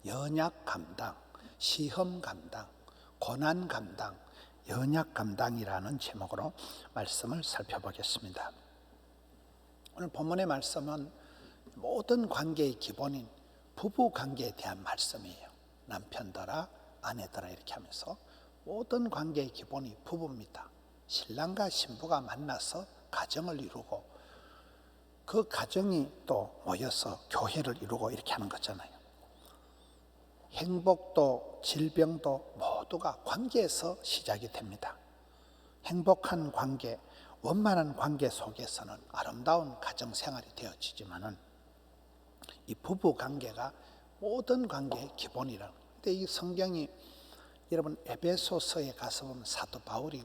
연약 감당, 시험 감당, 고난 감당, 연약 감당이라는 제목으로 말씀을 살펴보겠습니다. 오늘 본문의 말씀은 모든 관계의 기본인 부부 관계에 대한 말씀이에요. 남편들아 아내들아 이렇게 하면서 모든 관계의 기본이 부부입니다. 신랑과 신부가 만나서 가정을 이루고 그 가정이 또 모여서 교회를 이루고 이렇게 하는 거잖아요. 행복도 질병도 모두가 관계에서 시작이 됩니다. 행복한 관계, 원만한 관계 속에서는 아름다운 가정생활이 되어지지만은 이 부부 관계가 모든 관계의 기본이라는 거예요. 근데 이 성경이 여러분 에베소서에 가서 보면 사도 바울이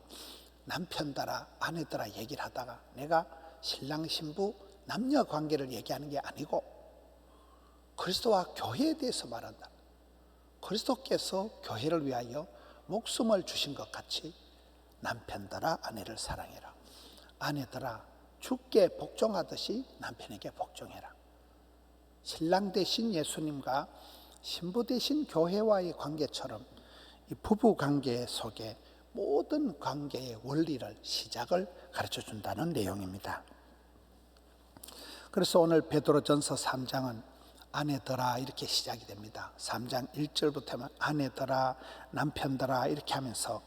남편들아 아내들아 얘기를 하다가 내가 신랑 신부 남녀 관계를 얘기하는 게 아니고 그리스도와 교회에 대해서 말한다. 그리스도께서 교회를 위하여 목숨을 주신 것 같이 남편들아 아내를 사랑해라. 아내들아 주께 복종하듯이 남편에게 복종해라. 신랑 대신 예수님과 신부 대신 교회와의 관계처럼 이 부부 관계 속에 모든 관계의 원리를 시작을 가르쳐 준다는 내용입니다. 그래서 오늘 베드로전서 3장은 아내들아 이렇게 시작이 됩니다. 3장 1절부터 하면 아내들아 남편들아 이렇게 하면서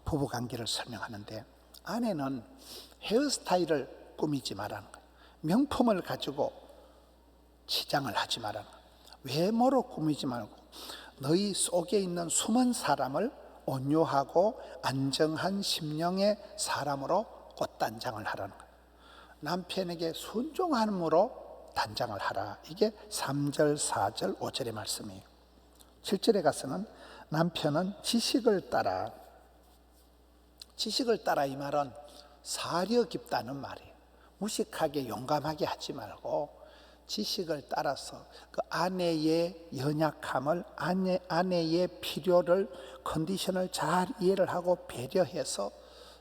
부부 관계를 설명하는데 아내는 헤어스타일을 꾸미지 말라는 거예요. 명품을 가지고 치장을 하지 말라는 거예요. 외모로 꾸미지 말고 너희 속에 있는 숨은 사람을 온유하고 안정한 심령의 사람으로 꽃단장을 하라는 거예요. 남편에게 순종함으로 단장을 하라. 이게 3절, 4절, 5절의 말씀이에요. 7절에 가서는 남편은 지식을 따라 이 말은 사려 깊다는 말이에요. 무식하게 용감하게 하지 말고 지식을 따라서 그 아내의 연약함을 아내의 필요를 컨디션을 잘 이해를 하고 배려해서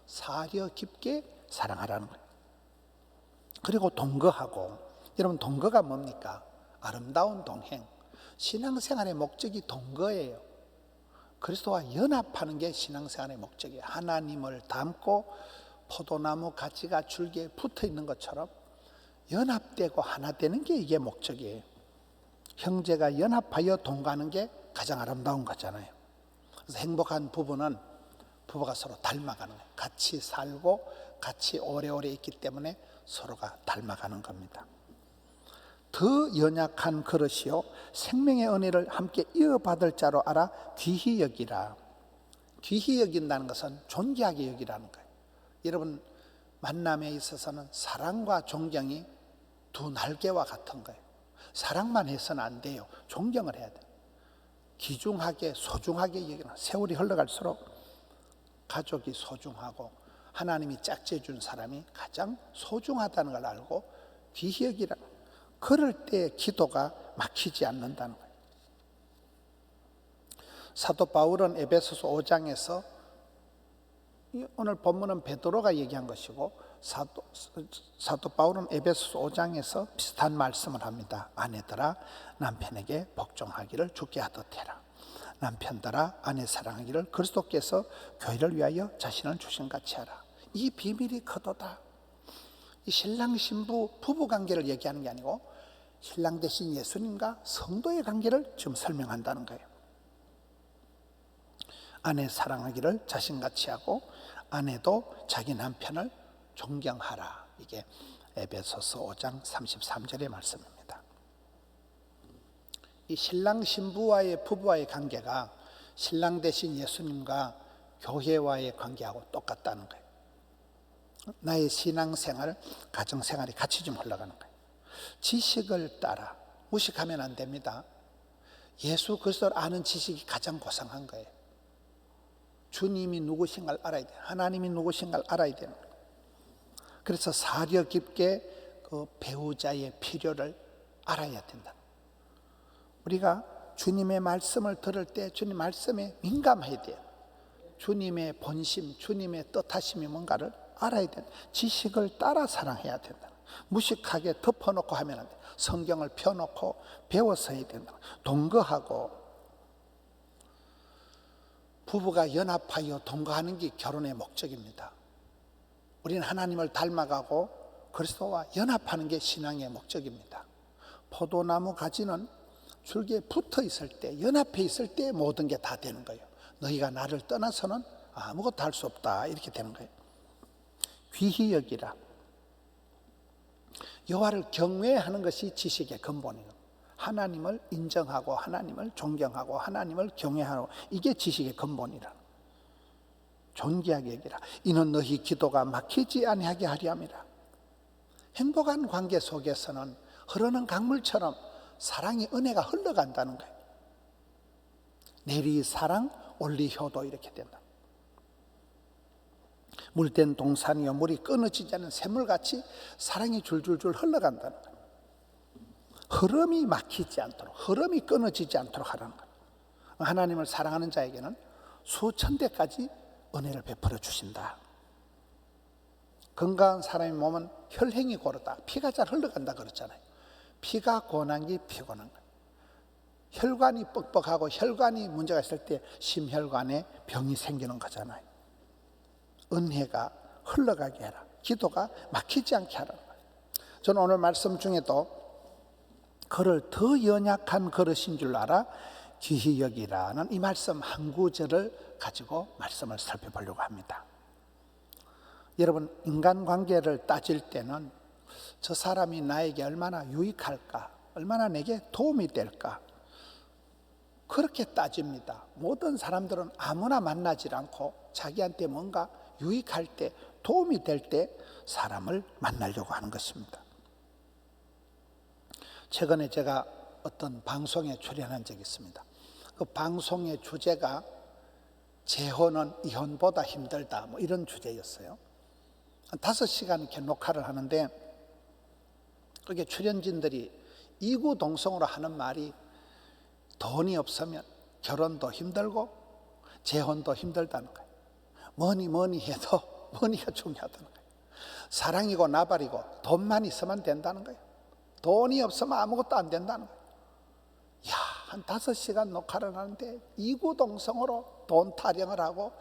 사려 깊게 사랑하라는 거예요. 그리고 동거하고 여러분 동거가 뭡니까? 아름다운 동행. 신앙생활의 목적이 동거예요. 그리스도와 연합하는 게 신앙생활의 목적이에요. 하나님을 닮고 포도나무 가지가 줄기에 붙어 있는 것처럼 연합되고 하나 되는 게 이게 목적이에요. 형제가 연합하여 동거하는 게 가장 아름다운 거잖아요. 그래서 행복한 부부는 부부가 서로 닮아가는 거예요. 같이 살고 같이 오래오래 있기 때문에 서로가 닮아가는 겁니다. 더 연약한 그릇이요 생명의 은혜를 함께 이어받을 자로 알아 귀히 여기라. 귀히 여긴다는 것은 존귀하게 여기라는 거예요. 여러분 만남에 있어서는 사랑과 존경이 두 날개와 같은 거예요. 사랑만 해서는 안 돼요. 존경을 해야 돼요. 귀중하게 소중하게 여기는 세월이 흘러갈수록 가족이 소중하고 하나님이 짝지어 준 사람이 가장 소중하다는 걸 알고 귀히 여기라. 그럴 때 기도가 막히지 않는다는 거예요. 사도 바울은 에베소서 5장에서 오늘 본문은 베드로가 얘기한 것이고 사도 바울은 에베소서 5장에서 비슷한 말씀을 합니다. 아내들아 남편에게 복종하기를 주께 하듯 해라. 남편들아 아내 사랑하기를 그리스도께서 교회를 위하여 자신을 주신 같이 하라. 이 비밀이 크도다. 이 신랑 신부 부부 관계를 얘기하는 게 아니고 신랑 대신 예수님과 성도의 관계를 지금 설명한다는 거예요. 아내 사랑하기를 자신같이 하고 아내도 자기 남편을 존경하라. 이게 에베소서 5장 33절의 말씀입니다. 이 신랑 신부와의 부부와의 관계가 신랑 대신 예수님과 교회와의 관계하고 똑같다는 거예요. 나의 신앙생활, 가정생활이 같이 좀 흘러가는 거예요. 지식을 따라 무식하면 안 됩니다. 예수 그리스도를 아는 지식이 가장 고상한 거예요. 주님이 누구신가를 알아야 돼요. 하나님이 누구신가를 알아야 돼요. 그래서 사려 깊게 그 배우자의 필요를 알아야 된다. 우리가 주님의 말씀을 들을 때 주님 말씀에 민감해야 돼요. 주님의 본심, 주님의 뜻하심이 뭔가를 알아야 된다. 지식을 따라 사랑해야 된다. 무식하게 덮어놓고 하면 안 돼. 성경을 펴놓고 배워서 해야 된다. 동거하고 부부가 연합하여 동거하는 게 결혼의 목적입니다. 우리는 하나님을 닮아가고 그리스도와 연합하는 게 신앙의 목적입니다. 포도나무 가지는 줄기에 붙어 있을 때, 연합해 있을 때 모든 게 다 되는 거예요. 너희가 나를 떠나서는 아무것도 할 수 없다, 이렇게 되는 거예요. 귀히 여기라. 여호와를 경외하는 것이 지식의 근본이에요. 하나님을 인정하고 하나님을 존경하고 하나님을 경외하고, 이게 지식의 근본이라. 존귀하게 여기라. 이는 너희 기도가 막히지 아니하게 하리 함이라. 행복한 관계 속에서는 흐르는 강물처럼 사랑의 은혜가 흘러간다는 거예요. 내리 사랑, 올리 효도, 이렇게 된다. 물된 동산이요 물이 끊어지지 않는 샘물같이 사랑이 줄줄줄 흘러간다는 거예요. 흐름이 막히지 않도록, 흐름이 끊어지지 않도록 하라는 거예요. 하나님을 사랑하는 자에게는 수천 대까지 은혜를 베풀어 주신다. 건강한 사람의 몸은 혈행이 고르다, 피가 잘 흘러간다 그랬잖아요. 피가 고난 게 피곤한 거예요. 혈관이 뻑뻑하고 혈관이 문제가 있을 때 심혈관에 병이 생기는 거잖아요. 은혜가 흘러가게 해라. 기도가 막히지 않게 하라는 거예요. 저는 오늘 말씀 중에도 그를 더 연약한 그릇인 줄 알아 귀히 여기라는 이 말씀 한 구절을 가지고 말씀을 살펴보려고 합니다. 여러분, 인간관계를 따질 때는 저 사람이 나에게 얼마나 유익할까, 얼마나 내게 도움이 될까, 그렇게 따집니다. 모든 사람들은 아무나 만나질 않고 자기한테 뭔가 유익할 때, 도움이 될 때 사람을 만나려고 하는 것입니다. 최근에 제가 어떤 방송에 출연한 적이 있습니다. 그 방송의 주제가 재혼은 이혼보다 힘들다, 뭐 이런 주제였어요. 한 5시간 이렇게 녹화를 하는데, 그게 출연진들이 이구동성으로 하는 말이 돈이 없으면 결혼도 힘들고 재혼도 힘들다는 거예요. 뭐니 해도 머니가 중요하다는 거예요. 사랑이고 나발이고 돈만 있으면 된다는 거예요. 돈이 없으면 아무것도 안 된다는 거예요. 야, 한 5시간 녹화를 하는데 이구동성으로 돈 타령을 하고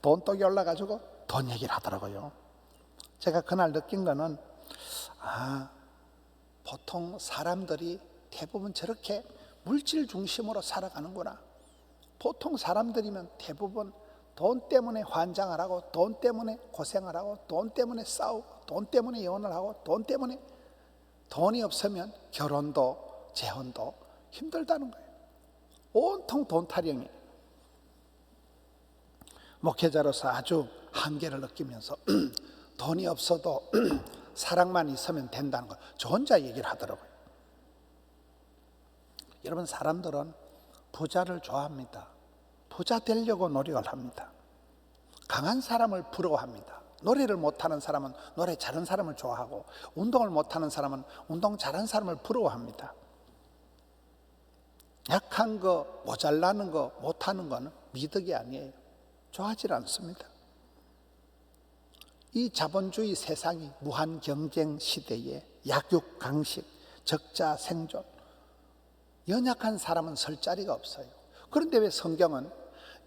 돈독이 올라가지고 돈 얘기를 하더라고요. 제가 그날 느낀 거는, 보통 사람들이 대부분 저렇게 물질 중심으로 살아가는구나. 보통 사람들이면 대부분 돈 때문에 환장을 하고, 돈 때문에 고생을 하고, 돈 때문에 싸우고, 돈 때문에 이혼을 하고, 돈 때문에, 돈이 없으면 결혼도 재혼도 힘들다는 거예요. 온통 돈 타령이에요. 목회자로서 아주 한계를 느끼면서 돈이 없어도 사랑만 있으면 된다는 거, 저 혼자 얘기를 하더라고요. 여러분, 사람들은 부자를 좋아합니다. 부자 되려고 노력을 합니다. 강한 사람을 부러워합니다. 노래를 못하는 사람은 노래 잘하는 사람을 좋아하고, 운동을 못하는 사람은 운동 잘하는 사람을 부러워합니다. 약한 거, 모자라는 거, 못하는 거는 미덕이 아니에요. 좋아하지 않습니다. 이 자본주의 세상이 무한 경쟁 시대에 약육 강식, 적자 생존, 연약한 사람은 설 자리가 없어요. 그런데 왜 성경은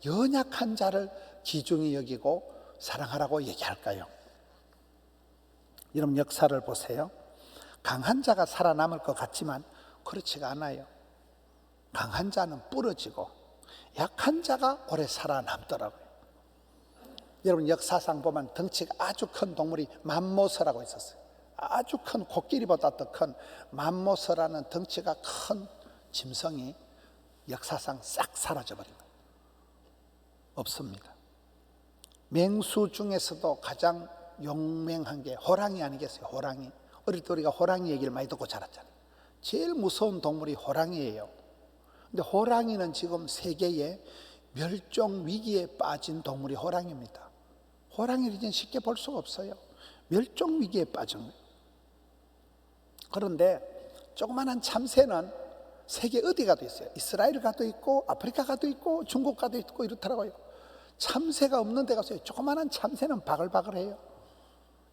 연약한 자를 귀중히 여기고 사랑하라고 얘기할까요? 여러분, 역사를 보세요. 강한 자가 살아남을 것 같지만 그렇지가 않아요. 강한 자는 부러지고 약한 자가 오래 살아남더라고요. 여러분, 역사상 보면 덩치가 아주 큰 동물이 맘모스라고 있었어요. 아주 큰, 코끼리보다 더 큰 맘모스라는 덩치가 큰 짐승이 역사상 싹 사라져버린 거예요. 없습니다. 맹수 중에서도 가장 용맹한 게 호랑이 아니겠어요? 호랑이. 어릴 때 우리가 호랑이 얘기를 많이 듣고 자랐잖아요. 제일 무서운 동물이 호랑이에요. 근데 호랑이는 지금 세계에 멸종 위기에 빠진 동물이 호랑이입니다. 호랑이를 이제 쉽게 볼 수가 없어요. 멸종 위기에 빠진 거예요. 그런데 조그마한 참새는 세계 어디 가도 있어요. 이스라엘 가도 있고 아프리카 가도 있고 중국 가도 있고 이렇더라고요. 참새가 없는 데 가서 조그마한 참새는 바글바글해요.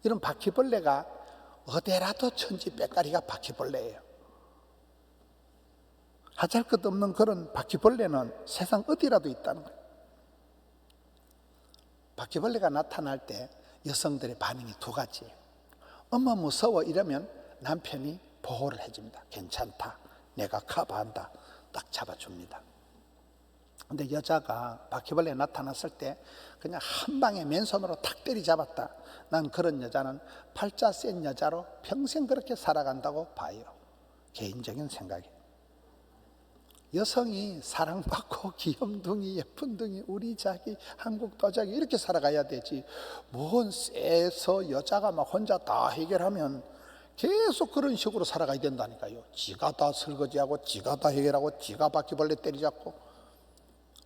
이런 바퀴벌레가 어디라도 천지 빽가리가 바퀴벌레예요. 하잘 것 없는 그런 바퀴벌레는 세상 어디라도 있다는 거예요. 바퀴벌레가 나타날 때 여성들의 반응이 두 가지예요. 엄마 무서워 이러면 남편이 보호를 해줍니다. 괜찮다, 내가 커버한다, 딱 잡아줍니다. 근데 여자가 바퀴벌레 나타났을 때 그냥 한 방에 맨손으로 탁 때리잡았다, 난 그런 여자는 팔자 센 여자로 평생 그렇게 살아간다고 봐요. 개인적인 생각이에요. 여성이 사랑받고 귀염둥이 예쁜둥이 우리 자기 한국 도자기 이렇게 살아가야 되지, 뭔 쎄서 여자가 막 혼자 다 해결하면 계속 그런 식으로 살아가야 된다니까요. 지가 다 설거지하고 지가 다 해결하고 지가 바퀴벌레 때리잡고.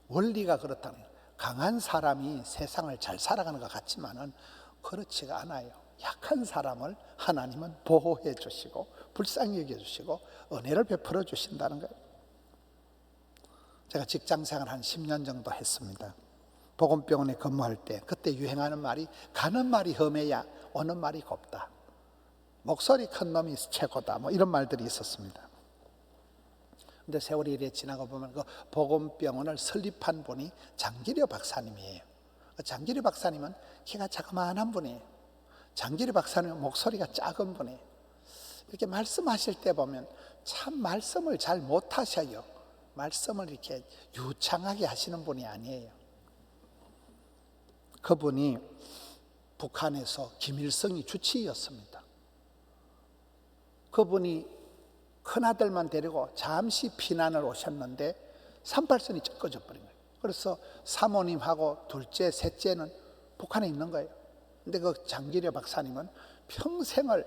원리가 그렇다는 거예요. 강한 사람이 세상을 잘 살아가는 것 같지만은 그렇지가 않아요. 약한 사람을 하나님은 보호해 주시고 불쌍히 여겨 주시고 은혜를 베풀어 주신다는 거예요. 제가 직장생활 한 10년 정도 했습니다. 보건병원에 근무할 때 그때 유행하는 말이 가는 말이 험해야 오는 말이 곱다, 목소리 큰 놈이 최고다, 뭐 이런 말들이 있었습니다. 근데 세월이 이래 지나고 보면 그 보건병원을 설립한 분이 장기려 박사님이에요. 장기려 박사님은 키가 자그마한 분이에요. 장기려 박사님은 목소리가 작은 분이에요. 이렇게 말씀하실 때 보면 참 말씀을 잘 못하셔요. 말씀을 이렇게 유창하게 하시는 분이 아니에요. 그분이 북한에서 김일성이 주치의였습니다. 그분이 큰아들만 데리고 잠시 피난을 오셨는데 38선이 ጨ꺼져 버린 거예요. 그래서 사모님하고 둘째, 셋째는 북한에 있는 거예요. 근데 그 장기려 박사님은 평생을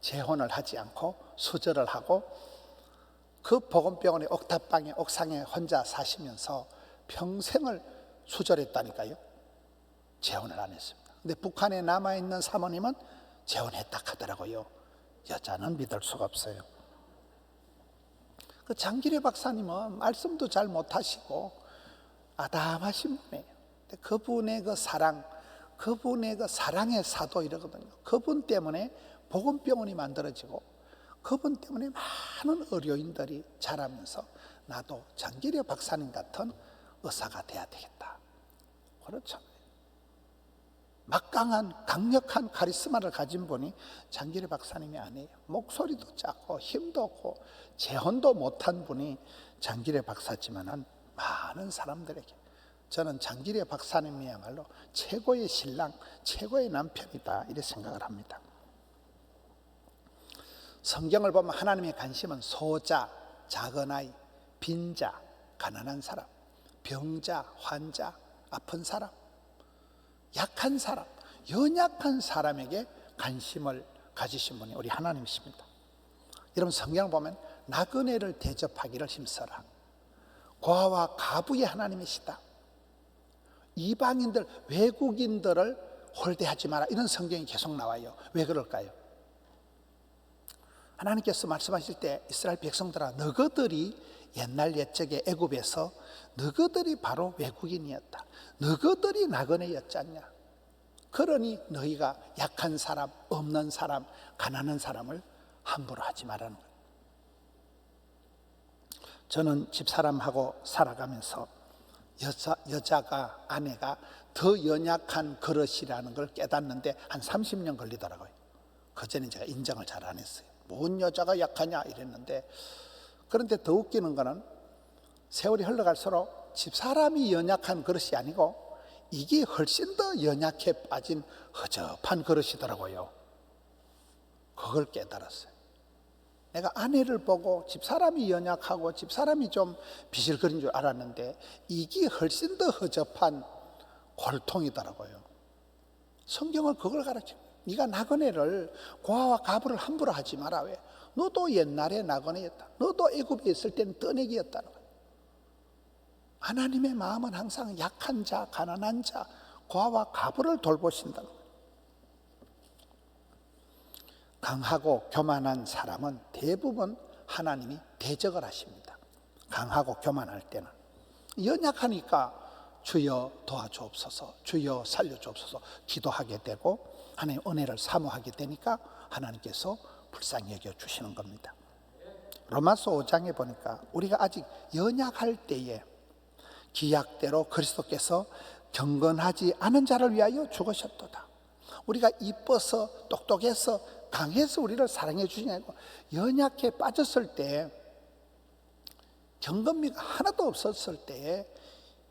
재혼을 하지 않고 수절을 하고 그 보건병원의 옥탑방에 옥상에 혼자 사시면서 평생을 수절했다니까요. 재혼을 안 했습니다. 근데 북한에 남아있는 사모님은 재혼했다 하더라고요. 여자는 믿을 수가 없어요. 그 장기려 박사님은 말씀도 잘 못하시고 아담하신 분이에요. 근데 그분의 그 사랑, 그분의 그 사랑의 사도 이러거든요. 그분 때문에 보건병원이 만들어지고 그분 때문에 많은 의료인들이 자라면서 나도 장기려 박사님 같은 의사가 돼야 되겠다. 그렇죠. 막강한 강력한 카리스마를 가진 분이 장기려 박사님이 아니에요. 목소리도 작고 힘도 없고 재혼도 못한 분이 장기려 박사지만은 많은 사람들에게 저는 장기려 박사님이야말로 최고의 신랑, 최고의 남편이다 이렇게 생각을 합니다. 성경을 보면 하나님의 관심은 소자, 작은 아이, 빈자, 가난한 사람, 병자, 환자, 아픈 사람, 약한 사람, 연약한 사람에게 관심을 가지신 분이 우리 하나님이십니다. 여러분 성경을 보면 나그네를 대접하기를 힘써라. 고아와 가부의 하나님이시다. 이방인들, 외국인들을 홀대하지 마라. 이런 성경이 계속 나와요. 왜 그럴까요? 하나님께서 말씀하실 때 이스라엘 백성들아, 너희들이 옛날 옛적에 애굽에서 너희들이 바로 외국인이었다. 너희들이 나그네였지 않냐. 그러니 너희가 약한 사람, 없는 사람, 가난한 사람을 함부로 하지 말라는 거예요. 저는 집사람하고 살아가면서 여자가, 아내가 더 연약한 그릇이라는 걸 깨닫는데 한 30년 걸리더라고요. 그전에 제가 인정을 잘 안 했어요. 뭔 여자가 약하냐 이랬는데, 그런데 더 웃기는 거는 세월이 흘러갈수록 집사람이 연약한 그릇이 아니고 이게 훨씬 더 연약해 빠진 허접한 그릇이더라고요. 그걸 깨달았어요. 내가 아내를 보고 집사람이 연약하고 집사람이 좀 비실거린 줄 알았는데 이게 훨씬 더 허접한 골통이더라고요. 성경은 그걸 가르쳐요. 네가 나그네를, 고아와 가부를 함부로 하지 마라. 왜? 너도 옛날에 나그네였다. 너도 애굽에 있을 때는 떠내기였다는 거예요. 하나님의 마음은 항상 약한 자, 가난한 자, 고아와 가부를 돌보신다는 거예요. 강하고 교만한 사람은 대부분 하나님이 대적을 하십니다. 강하고 교만할 때는. 연약하니까 주여 도와주옵소서, 주여 살려주옵소서 기도하게 되고 하나님 은혜를 사모하게 되니까 하나님께서 불쌍히 여겨 주시는 겁니다. 로마서 5장에 보니까 우리가 아직 연약할 때에 기약대로 그리스도께서 경건하지 않은 자를 위하여 죽으셨도다. 우리가 이뻐서 똑똑해서 강해서 우리를 사랑해 주시지 않고 연약해 빠졌을 때, 경건미가 하나도 없었을 때에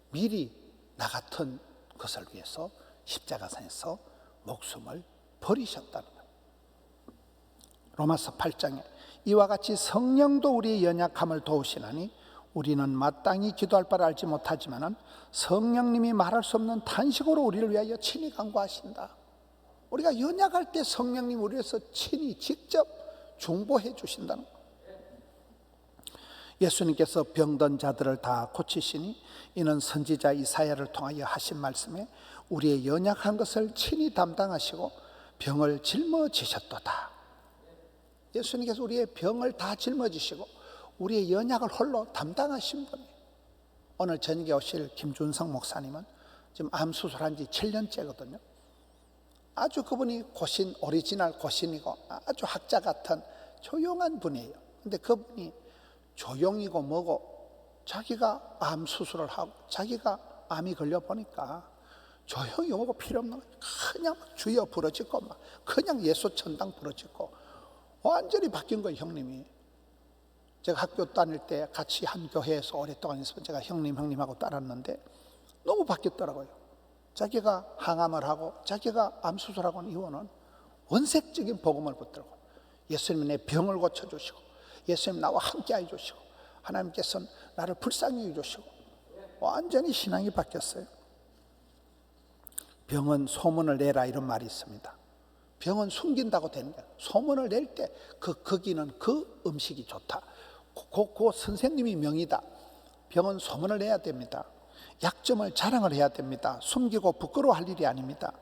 미리 나 같은 것을 위해서 십자가상에서 목숨을 버리셨다는 거예요. 로마서 8장에 이와 같이 성령도 우리의 연약함을 도우시나니 우리는 마땅히 기도할 바를 알지 못하지만 성령님이 말할 수 없는 탄식으로 우리를 위하여 친히 간구하신다. 우리가 연약할 때 성령님 우리 위해서 친히 직접 중보해 주신다는 거예요. 예수님께서 병든 자들을 다 고치시니 이는 선지자 이사야를 통하여 하신 말씀에 우리의 연약한 것을 친히 담당하시고 병을 짊어지셨도다. 예수님께서 우리의 병을 다 짊어지시고 우리의 연약을 홀로 담당하신 분이에요. 오늘 저녁에 오실 김준성 목사님은 지금 암 수술한 지 7년째거든요. 아주 그분이 고신, 오리지널 고신이고 아주 학자 같은 조용한 분이에요. 근데 그분이 조용이고 뭐고 자기가 암 수술을 하고 자기가 암이 걸려 보니까 조용히 뭐고 필요 없는 거예요. 그냥 주여 부러지고 막 그냥 예수 천당 부러지고 완전히 바뀐 거예요. 형님이. 제가 학교 다닐 때 같이 한 교회에서 오랫동안 있어서 제가 형님하고 따랐는데 너무 바뀌었더라고요. 자기가 항암을 하고 자기가 암 수술하고 온 이유는 원색적인 복음을 붙들고 예수님이 내 병을 고쳐주시고 예수님 나와 함께 해주시고 하나님께서는 나를 불쌍히 해주시고 완전히 신앙이 바뀌었어요. 병은 소문을 내라 이런 말이 있습니다. 병은 숨긴다고 되는 거예요. 소문을 낼 때 거기는 그 음식이 좋다. 그 선생님이 명이다. 병은 소문을 내야 됩니다. 약점을 자랑을 해야 됩니다. 숨기고 부끄러워할 일이 아닙니다.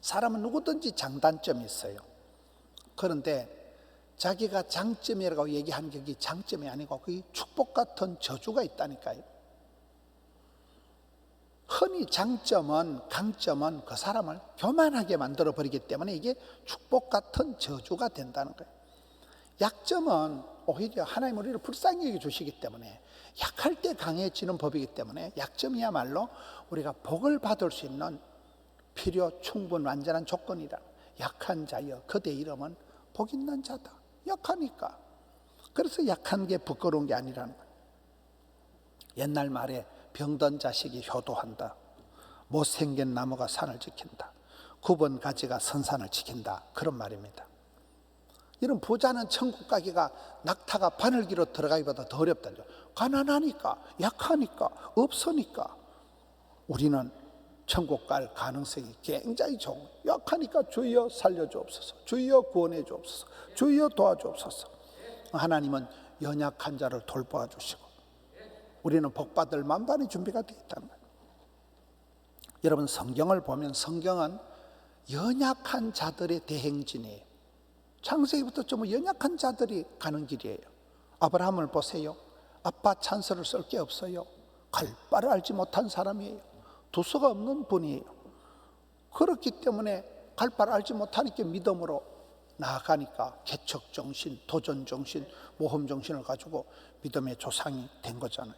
사람은 누구든지 장단점이 있어요. 그런데 자기가 장점이라고 얘기하는 게 장점이 아니고 그게 축복 같은 저주가 있다니까요. 흔히 장점은, 강점은 그 사람을 교만하게 만들어버리기 때문에 이게 축복 같은 저주가 된다는 거예요. 약점은 오히려 하나님 우리를 불쌍히 여겨주시기 때문에 약할 때 강해지는 법이기 때문에 약점이야말로 우리가 복을 받을 수 있는 필요 충분 완전한 조건이다. 약한 자여 그대 이름은 복 있는 자다. 약하니까. 그래서 약한 게 부끄러운 게 아니라는 거예요. 옛날 말에 병든 자식이 효도한다. 못생긴 나무가 산을 지킨다. 9번 가지가 선산을 지킨다. 그런 말입니다. 이런 부자는 천국 가기가 낙타가 바늘기로 들어가기보다 더 어렵다죠. 가난하니까, 약하니까, 없으니까. 우리는 천국 갈 가능성이 굉장히 좋은 거예요. 약하니까 주여 살려주옵소서, 주여 구원해주옵소서, 주여 도와주옵소서. 하나님은 연약한 자를 돌보아 주시고 우리는 복받을 만반의 준비가 되어 있다는 거예요. 여러분 성경을 보면 성경은 연약한 자들의 대행진이에요. 창세기부터 좀 연약한 자들이 가는 길이에요. 아브라함을 보세요. 아빠 찬스를 쓸 게 없어요. 갈 바를 알지 못한 사람이에요. 두서가 없는 분이에요. 그렇기 때문에 갈 바를 알지 못하니까 믿음으로 나아가니까 개척정신, 도전정신, 모험정신을 가지고 믿음의 조상이 된 거잖아요.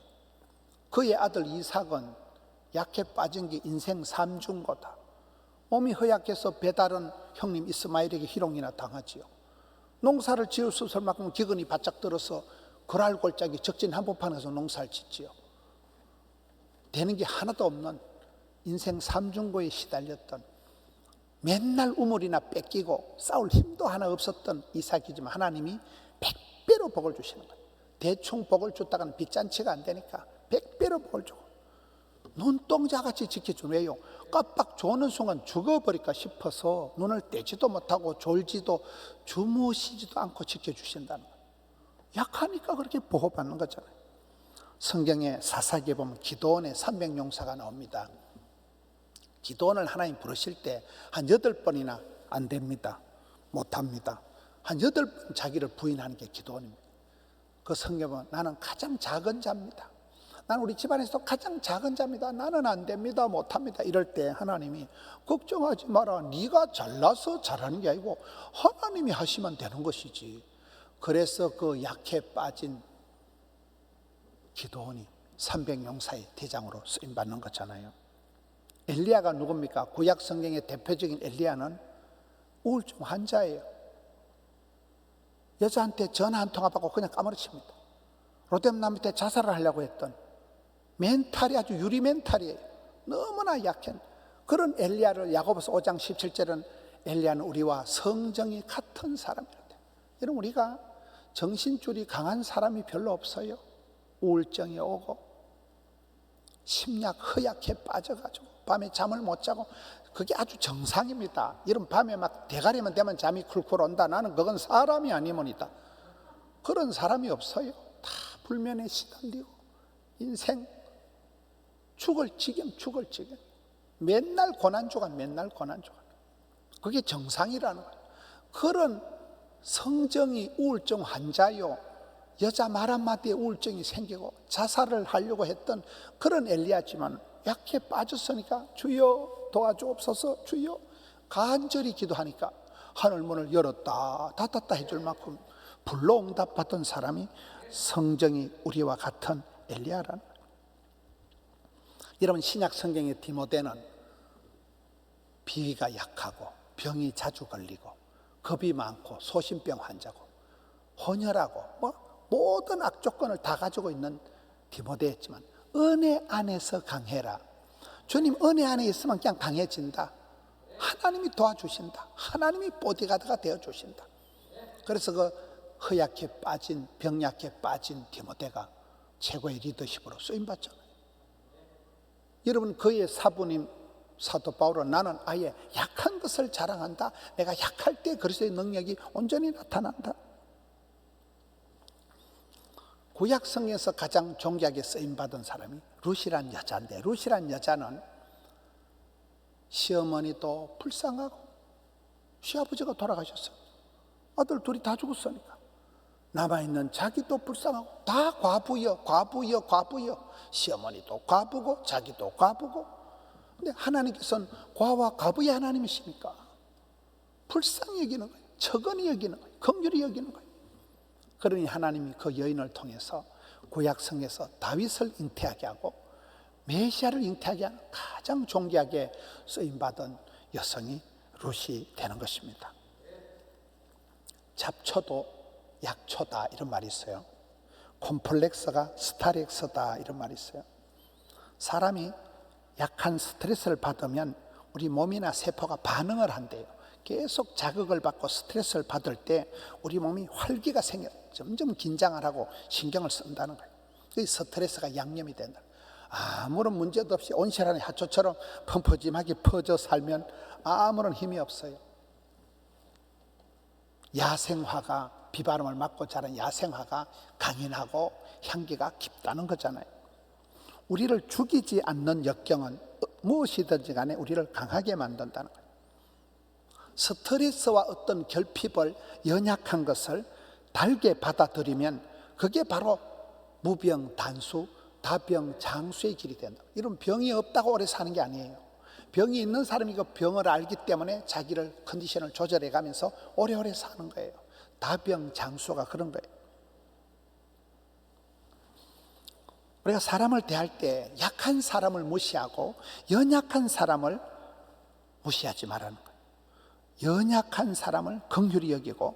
그의 아들 이삭은 약해 빠진 게 인생 3중고다. 몸이 허약해서 배다른 형님 이스마엘에게 희롱이나 당하지요. 농사를 지을 수 없을 만큼 기근이 바짝 들어서 그랄골짜기 적진 한복판에서 농사를 짓지요. 되는 게 하나도 없는 인생 3중고에 시달렸던 맨날 우물이나 뺏기고 싸울 힘도 하나 없었던 이삭이지만 하나님이 100배로 복을 주시는 거예요. 대충 복을 줬다가는 빚잔치가 안 되니까 100배로 복을 주고 눈동자같이 지켜주는 왜요? 깜빡 조는 순간 죽어버릴까 싶어서 눈을 떼지도 못하고 졸지도 주무시지도 않고 지켜주신다는 거예요. 약하니까 그렇게 보호받는 거잖아요. 성경에 사사기에 보면 기도원의 300용사가 나옵니다. 기도원을 하나님 부르실 때 한 8번이나 안 됩니다. 못합니다. 한 8번 자기를 부인하는 게 기도원입니다. 그 성경은 나는 가장 작은 자입니다. 나는 우리 집안에서 가장 작은 자입니다. 나는 안 됩니다. 못합니다. 이럴 때 하나님이 걱정하지 마라. 네가 잘나서 잘하는 게 아니고 하나님이 하시면 되는 것이지. 그래서 그 약해 빠진 기드온이 300용사의 대장으로 쓰임받는 거잖아요. 엘리야가 누굽니까? 구약 성경의 대표적인 엘리야는 우울증 환자예요. 여자한테 전화 한 통화 받고 그냥 까무러칩니다. 로뎀나 밑에 자살을 하려고 했던 멘탈이 아주 유리 멘탈이에요. 너무나 약한 그런 엘리야를 야고보서 5장 17절은 엘리야는 우리와 성정이 같은 사람이다. 여러분, 우리가 정신줄이 강한 사람이 별로 없어요. 우울증이 오고 심약 허약해 빠져가지고 밤에 잠을 못 자고, 그게 아주 정상입니다. 이런 밤에 막 대가리만 되면 잠이 쿨쿨 온다. 나는 그건 사람이 아니면이다. 그런 사람이 없어요. 다 불면에 시달리고 인생 죽을 지경. 맨날 고난주간. 그게 정상이라는 거예요. 그런 성정이 우울증 환자요, 여자 말 한마디에 우울증이 생기고 자살을 하려고 했던 그런 엘리야지만 약해 빠졌으니까 주여 도와주옵소서, 주여 간절히 기도하니까 하늘문을 열었다 닫았다 해줄 만큼 불로응답 받던 사람이 성정이 우리와 같은 엘리야라는 거예요. 여러분, 신약 성경의 디모데는 비위가 약하고 병이 자주 걸리고 겁이 많고 소심병 환자고 혼혈하고 모든 악조건을 다 가지고 있는 디모데였지만 은혜 안에서 강해라. 주님 은혜 안에 있으면 그냥 강해진다. 하나님이 도와주신다. 하나님이 보디가드가 되어주신다. 그래서 그 허약해 빠진, 병약해 빠진 디모데가 최고의 리더십으로 쓰임받잖아요. 여러분, 그의 사부님 사도 바울은 나는 아예 약한 것을 자랑한다. 내가 약할 때 그리스도의 능력이 온전히 나타난다. 구약성에서 가장 존귀하게 쓰임받은 사람이 룻이란 여자인데, 룻이란 여자는 시어머니도 불쌍하고 시아버지가 돌아가셨어요. 아들 둘이 다 죽었으니까 남아있는 자기도 불쌍하고 다 과부여. 시어머니도 과부고 자기도 과부고. 근데 하나님께서는 과와 과부의 하나님이시니까 불쌍히 여기는 거예요. 처근히 여기는 거예요. 긍휼히 여기는 거예요. 그러니 하나님이 그 여인을 통해서 구약성에서 다윗을 잉태하게 하고 메시아를 잉태하게 하는 가장 존귀하게 쓰임받은 여성이 룻이 되는 것입니다. 잡초도 약초다 이런 말이 있어요. 콤플렉스가 스타렉스다 이런 말이 있어요. 사람이 약한 스트레스를 받으면 우리 몸이나 세포가 반응을 한대요. 계속 자극을 받고 스트레스를 받을 때 우리 몸이 활기가 생겨 점점 긴장을 하고 신경을 쓴다는 거예요. 그 스트레스가 양념이 된다. 아무런 문제도 없이 온실안에 하초처럼 펑퍼짐하게 퍼져 살면 아무런 힘이 없어요. 야생화가, 비바람을 맞고 자란 야생화가 강인하고 향기가 깊다는 거잖아요. 우리를 죽이지 않는 역경은 무엇이든지 간에 우리를 강하게 만든다는 거예요. 스트레스와 어떤 결핍을, 연약한 것을 달게 받아들이면 그게 바로 무병단수, 다병장수의 길이 된다. 이런 병이 없다고 오래 사는 게 아니에요. 병이 있는 사람이 그 병을 알기 때문에 자기를 컨디션을 조절해 가면서 오래오래 사는 거예요. 다병장수가 그런 거예요. 우리가 사람을 대할 때 약한 사람을 무시하고 연약한 사람을 무시하지 말라는 거예요. 연약한 사람을 긍휼히 여기고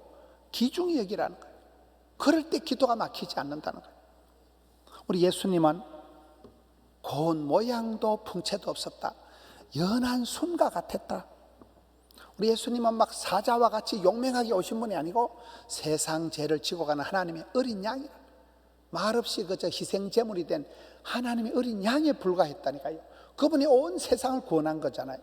귀중히 여기라는 거예요. 그럴 때 기도가 막히지 않는다는 거예요. 우리 예수님은 고운 모양도 풍채도 없었다. 연한 순과 같았다. 우리 예수님은 막 사자와 같이 용맹하게 오신 분이 아니고 세상 죄를 지고 가는 하나님의 어린 양이라. 말없이 그저 희생제물이 된 하나님의 어린 양에 불과했다니까요. 그분이 온 세상을 구원한 거잖아요.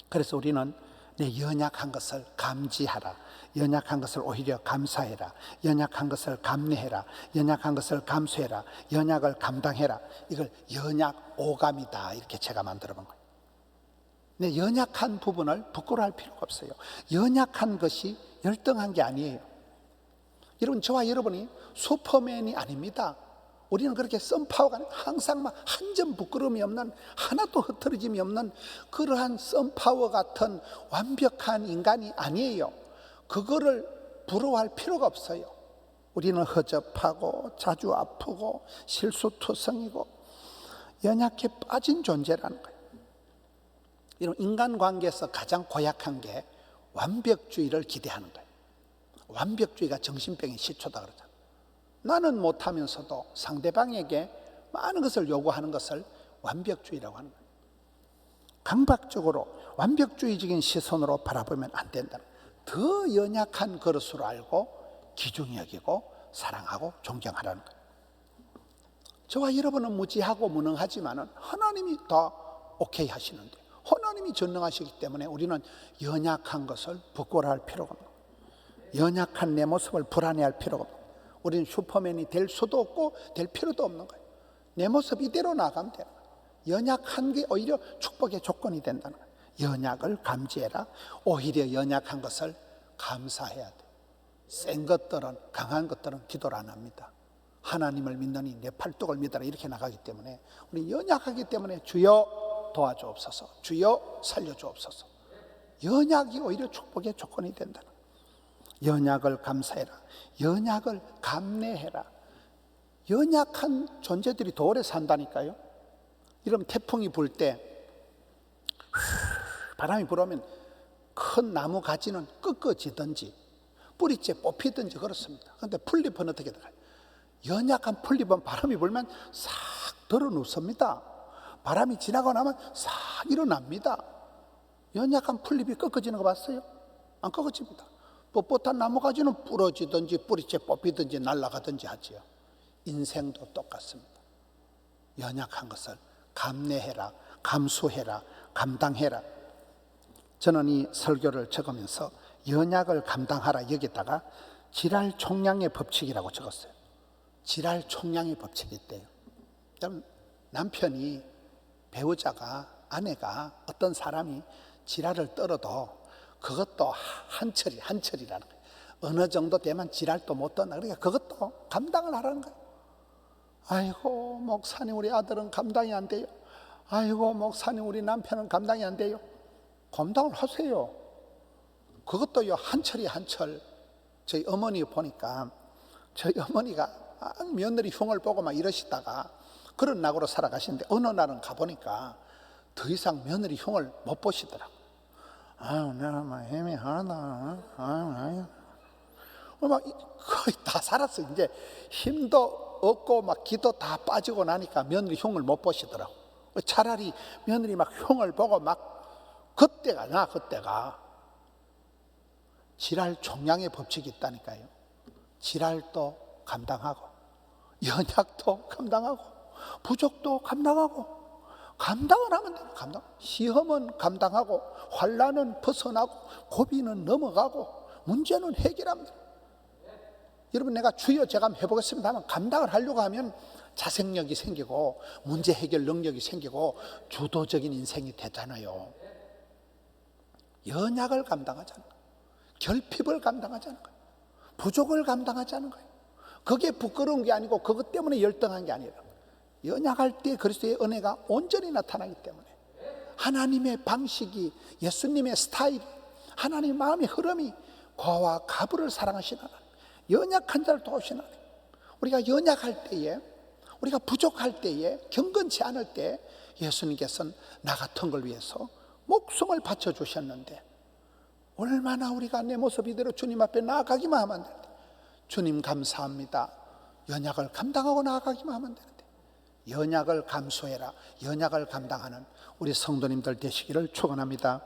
그래서 우리는 내 연약한 것을 감지하라. 연약한 것을 오히려 감사해라. 연약한 것을 감내해라. 연약한 것을 감수해라. 연약을 감당해라. 이걸 연약 오감이다. 이렇게 제가 만들어 본 거예요. 내 연약한 부분을 부끄러워할 필요가 없어요. 연약한 것이 열등한 게 아니에요. 여러분, 저와 여러분이 슈퍼맨이 아닙니다. 우리는 그렇게 썬파워가 아니라 항상 막 한 점 부끄러움이 없는, 하나도 흐트러짐이 없는 그러한 썬파워 같은 완벽한 인간이 아니에요. 그거를 부러워할 필요가 없어요. 우리는 허접하고 자주 아프고 실수투성이고 연약해 빠진 존재라는 거예요. 이런 인간관계에서 가장 고약한 게 완벽주의를 기대하는 거예요. 완벽주의가 정신병의 시초다 그러잖아요. 나는 못하면서도 상대방에게 많은 것을 요구하는 것을 완벽주의라고 하는 거예요. 강박적으로 완벽주의적인 시선으로 바라보면 안 된다. 더 연약한 그릇으로 알고 귀중히 여기고 사랑하고 존경하라는 거예요. 저와 여러분은 무지하고 무능하지만 하나님이 다 오케이 하시는데, 하나님이 전능하시기 때문에 우리는 연약한 것을 부끄러워할 필요가 없는 거예요. 연약한 내 모습을 불안해할 필요가 없는 거예요. 우리는 슈퍼맨이 될 수도 없고 될 필요도 없는 거예요. 내 모습 이대로 나가면 되는 거예요. 연약한 게 오히려 축복의 조건이 된다는 거예요. 연약을 감지해라. 오히려 연약한 것을 감사해야 돼. 센 것들은, 강한 것들은 기도를 안 합니다. 하나님을 믿느니 내 팔뚝을 믿어라 이렇게 나가기 때문에 우리 연약하기 때문에 주여 도와주옵소서, 주여 살려주옵소서. 연약이 오히려 축복의 조건이 된다는 거예요. 연약을 감사해라. 연약을 감내해라. 연약한 존재들이 더 오래 산다니까요. 이런 태풍이 불 때 바람이 불어오면 큰 나무 가지는 꺾어지든지 뿌리째 뽑히든지 그렇습니다. 그런데 풀잎은 어떻게 될까요? 연약한 풀잎은 바람이 불면 싹 들어 눕습니다. 바람이 지나고 나면 싹 일어납니다. 연약한 풀잎이 꺾어지는 거 봤어요? 안 꺾어집니다. 뻣뻣한 나무 가지는 부러지든지 뿌리째 뽑히든지 날아가든지 하지요. 인생도 똑같습니다. 연약한 것을 감내해라, 감수해라, 감당해라. 저는 이 설교를 적으면서 연약을 감당하라 여기다가 지랄 총량의 법칙이라고 적었어요. 지랄 총량의 법칙이 있대요. 남편이, 배우자가, 아내가, 어떤 사람이 지랄을 떨어도 그것도 한철이라는 거예요. 어느 정도 되면 지랄도 못 떠나. 그러니까 그것도 감당을 하라는 거예요. 아이고 목사님 우리 아들은 감당이 안 돼요. 아이고 목사님 우리 남편은 감당이 안 돼요. 감당을 하세요. 그것도요 한철. 저희 어머니 보니까 저희 어머니가 며느리 흉을 보고 막 이러시다가 그런 낙으로 살아가시는데 어느 날은 가보니까 더 이상 며느리 흉을 못 보시더라고. 아유 내가 막 힘이 하나 막 거의 다 살았어. 이제 힘도 없고 막 기도 다 빠지고 나니까 며느리 흉을 못 보시더라고. 차라리 며느리 막 흉을 보고 막 그때가 지랄 총량의 법칙이 있다니까요. 지랄도 감당하고 연약도 감당하고 부족도 감당하고 감당을 하면 돼요. 시험은 감당하고 환난은 벗어나고 고비는 넘어가고 문제는 해결합니다. 여러분 내가 주여 제가 한번 해보겠습니다 하면 감당을 하려고 하면 자생력이 생기고 문제 해결 능력이 생기고 주도적인 인생이 되잖아요. 연약을 감당하자는 거예요. 결핍을 감당하자는 거예요. 부족을 감당하자는 거예요. 그게 부끄러운 게 아니고 그것 때문에 열등한 게 아니라 연약할 때 그리스도의 은혜가 온전히 나타나기 때문에 하나님의 방식이, 예수님의 스타일이, 하나님의 마음의 흐름이 과와 가부를 사랑하시는 하나님, 연약한 자를 도우시는 하나님. 우리가 연약할 때에, 우리가 부족할 때에, 경건치 않을 때 예수님께서는 나 같은 걸 위해서 목숨을 바쳐주셨는데 얼마나 우리가 내 모습 이대로 주님 앞에 나아가기만 하면 되는데 주님 감사합니다. 연약을 감당하고 나아가기만 하면 되는데 연약을 감수해라, 연약을 감당하는 우리 성도님들 되시기를 축원합니다.